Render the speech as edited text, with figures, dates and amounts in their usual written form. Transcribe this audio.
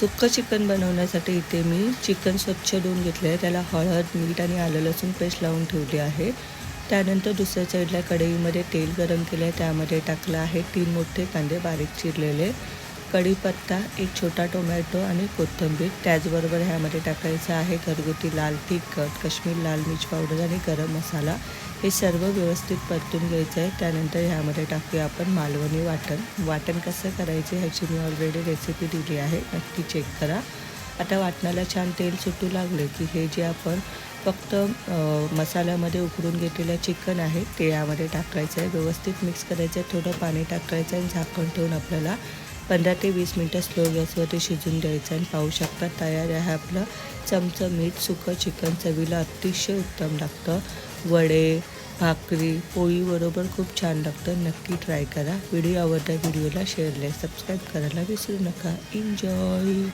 सुक्कं chicken बनवण्यासाठी इथे मी chicken स्वच्छ धुवून घेतले आहे. त्याला हळद, मीठ आणि आलं लसूण पेस्ट लावून ठेवली आहे. त्यानंतर दुसऱ्या साईडला कढईमध्ये तेल गरम केलं आहे. त्यामध्ये टाकलं आहे 3 मोठे कांदे बारीक चिरलेले, कढीपत्ता, एक छोटा टोमॅटो आणि कोथिंबीर. त्याचबरोबर ह्यामध्ये टाकायचं आहे घरगुती लाल तिखट, काश्मीरी लाल मिर्च पावडर आणि गरम मसाला. हे सर्व व्यवस्थित परतून घ्यायचं आहे. त्यानंतर ह्यामध्ये टाकूया आपण मालवणी वाटण. वाटण कसं करायचे ह्याची मी ऑलरेडी रेसिपी दिली आहे, नक्की चेक करा. आता वाटणाला छान तेल सुटू लागले की हे जे आपण फक्त मसाल्यामध्ये उकडून घेतलेलं चिकन आहे ते यामध्ये टाकायचं आहे. व्यवस्थित मिक्स करायचं आहे. थोडं पाणी टाकायचं आणि झाकण ठेवून आपल्याला 15 ते 20 मिनटं स्लो गॅसवरती शिजून द्यायचं आहे. पाहू शकता तयार आहे आपलं चमचमीत सुकं चिकन. चवीला अतिशय उत्तम लागतं. वडे, भाकरी, पोळीबरोबर खूप छान लागतं. नक्की ट्राय करा. व्हिडिओ आवडला व्हिडिओला शेअर, लाईक, सबस्क्राईब करायला विसरू नका. एन्जॉय.